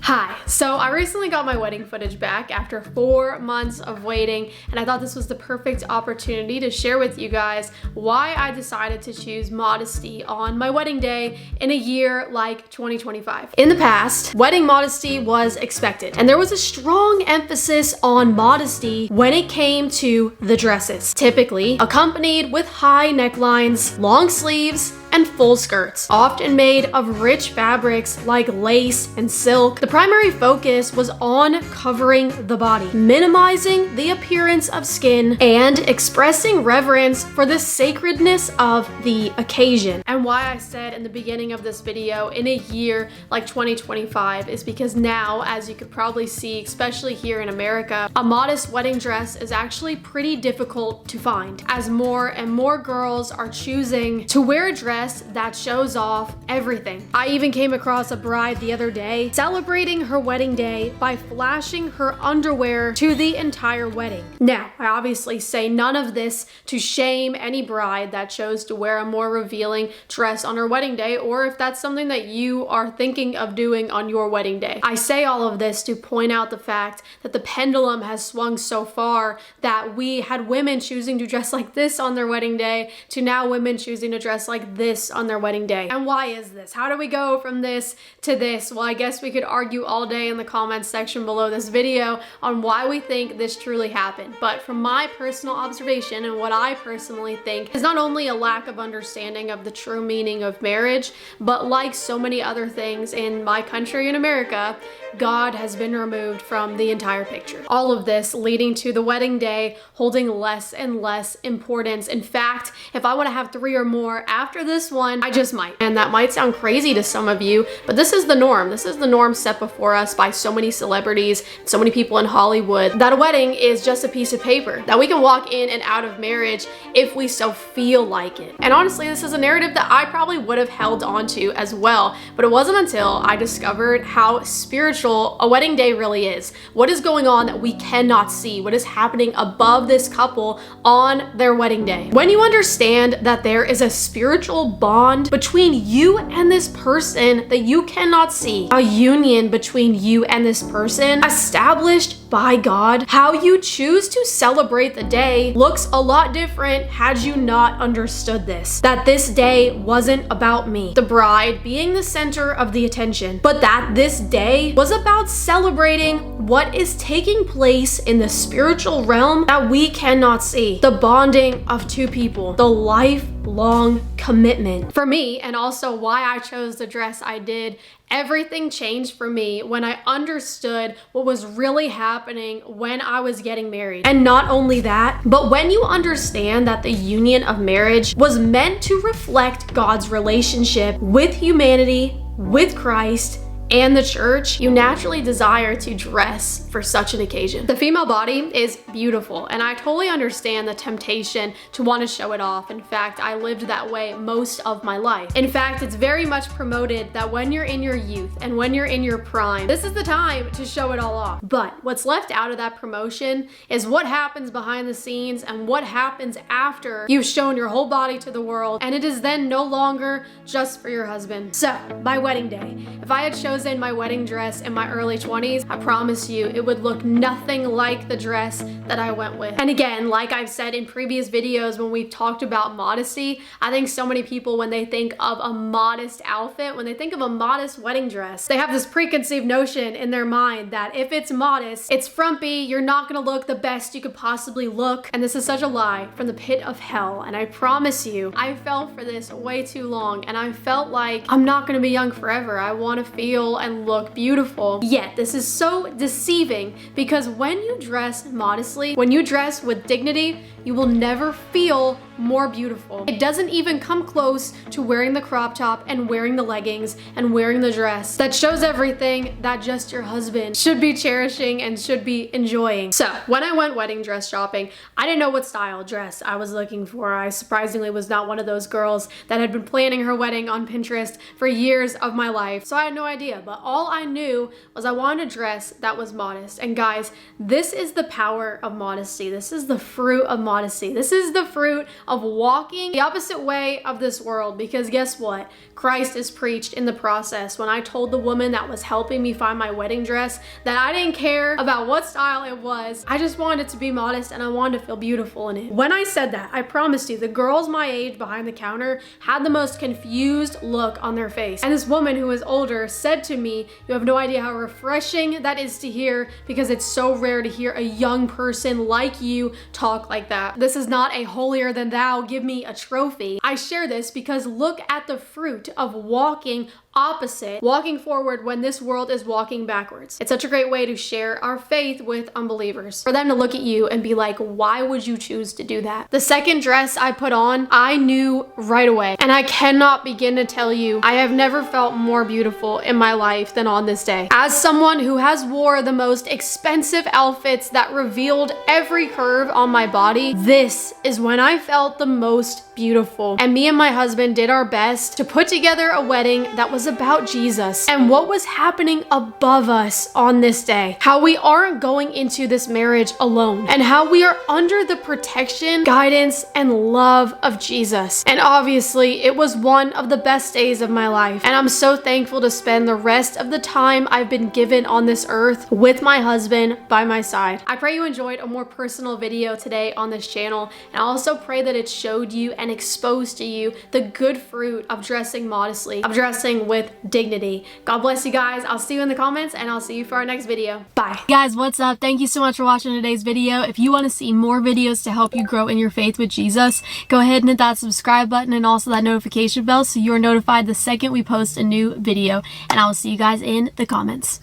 Hi, so I recently got my wedding footage back after 4 months of waiting, and I thought this was the perfect opportunity to share with you guys why I decided to choose modesty on my wedding day in a year like 2025. In the past, wedding modesty was expected, and there was a strong emphasis on modesty when it came to the dresses, typically accompanied with high necklines, long sleeves, and full skirts, often made of rich fabrics like lace and silk. The primary focus was on covering the body, minimizing the appearance of skin, and expressing reverence for the sacredness of the occasion. And why I said in the beginning of this video, in a year like 2025, is because now, as you could probably see, especially here in America, a modest wedding dress is actually pretty difficult to find, as more and more girls are choosing to wear a dress that shows off everything. I even came across a bride the other day celebrating her wedding day by flashing her underwear to the entire wedding. Now, I obviously say none of this to shame any bride that chose to wear a more revealing dress on her wedding day, or if that's something that you are thinking of doing on your wedding day. I say all of this to point out the fact that the pendulum has swung so far that we had women choosing to dress like this on their wedding day to now women choosing to dress like this on their wedding day. And why is this? How do we go from this to this? Well, I guess we could argue all day in the comments section below this video on why we think this truly happened. But from my personal observation and what I personally think is not only a lack of understanding of the true meaning of marriage, but like so many other things in my country in America, God has been removed from the entire picture. All of this leading to the wedding day holding less and less importance. In fact, if I want to have 3 or more after this one, I just might. And that might sound crazy to some of you, but this is the norm. This is the norm set before us by so many celebrities, so many people in Hollywood, that a wedding is just a piece of paper that we can walk in and out of marriage if we so feel like it. And honestly, this is a narrative that I probably would have held on to as well, but it wasn't until I discovered how spiritual a wedding day really is. What is going on that we cannot see? What is happening above this couple on their wedding day? When you understand that there is a spiritual bond between you and this person that you cannot see, a union between you and this person established by God, how you choose to celebrate the day looks a lot different had you not understood this. That this day wasn't about me, the bride being the center of the attention, but that this day was about celebrating what is taking place in the spiritual realm that we cannot see. The bonding of two people, the lifelong commitment. For me, and also why I chose the dress I did, everything changed for me when I understood what was really happening when I was getting married. And not only that, but when you understand that the union of marriage was meant to reflect God's relationship with humanity, with Christ, and the church, you naturally desire to dress for such an occasion. The female body is beautiful, and I totally understand the temptation to want to show it off. In fact, I lived that way most of my life. In fact, it's very much promoted that when you're in your youth and when you're in your prime, this is the time to show it all off. But what's left out of that promotion is what happens behind the scenes and what happens after you've shown your whole body to the world, and it is then no longer just for your husband. So, my wedding day, if I had chosen my wedding dress in my early 20s, I promise you it would look nothing like the dress that I went with. And again, like I've said in previous videos when we've talked about modesty, I think so many people, when they think of a modest outfit, when they think of a modest wedding dress, they have this preconceived notion in their mind that if it's modest, it's frumpy, you're not gonna look the best you could possibly look. And this is such a lie from the pit of hell. And I promise you, I fell for this way too long, and I felt like I'm not gonna be young forever. I wanna feel and look beautiful. Yet this is so deceiving, because when you dress modestly, when you dress with dignity, you will never feel more beautiful. It doesn't even come close to wearing the crop top and wearing the leggings and wearing the dress that shows everything that just your husband should be cherishing and should be enjoying. So when I went wedding dress shopping, I didn't know what style dress I was looking for. I surprisingly was not one of those girls that had been planning her wedding on Pinterest for years of my life, so I had no idea. But all I knew was I wanted a dress that was modest. And guys, this is the power of modesty. This is the fruit of modesty. This is the fruit of walking the opposite way of this world, because guess what? Christ is preached in the process. When I told the woman that was helping me find my wedding dress that I didn't care about what style it was, I just wanted it to be modest and I wanted to feel beautiful in it. When I said that, I promised you, the girls my age behind the counter had the most confused look on their face. And this woman who was older said to me, "You have no idea how refreshing that is to hear, because it's so rare to hear a young person like you talk like that. This is not a holier than thou, give me a trophy." I share this because look at the fruit of walking opposite, walking forward when this world is walking backwards. It's such a great way to share our faith with unbelievers. For them to look at you and be like, why would you choose to do that? The second dress I put on, I knew right away. And I cannot begin to tell you, I have never felt more beautiful in my life than on this day. As someone who has wore the most expensive outfits that revealed every curve on my body, this is when I felt the most beautiful. And me and my husband did our best to put together a wedding that was about Jesus and what was happening above us on this day. How we aren't going into this marriage alone, and how we are under the protection, guidance, and love of Jesus. And obviously, it was one of the best days of my life. And I'm so thankful to spend the rest of the time I've been given on this earth with my husband by my side. I pray you enjoyed a more personal video today on this channel. And I also pray that it showed you and exposed to you the good fruit of dressing modestly, of dressing with dignity. God bless you guys. I'll see you in the comments, and I'll see you for our next video. Bye. Guys, what's up? Thank you so much for watching today's video. If you want to see more videos to help you grow in your faith with Jesus, go ahead and hit that subscribe button and also that notification bell so you're notified the second we post a new video. And I will see you guys in the comments.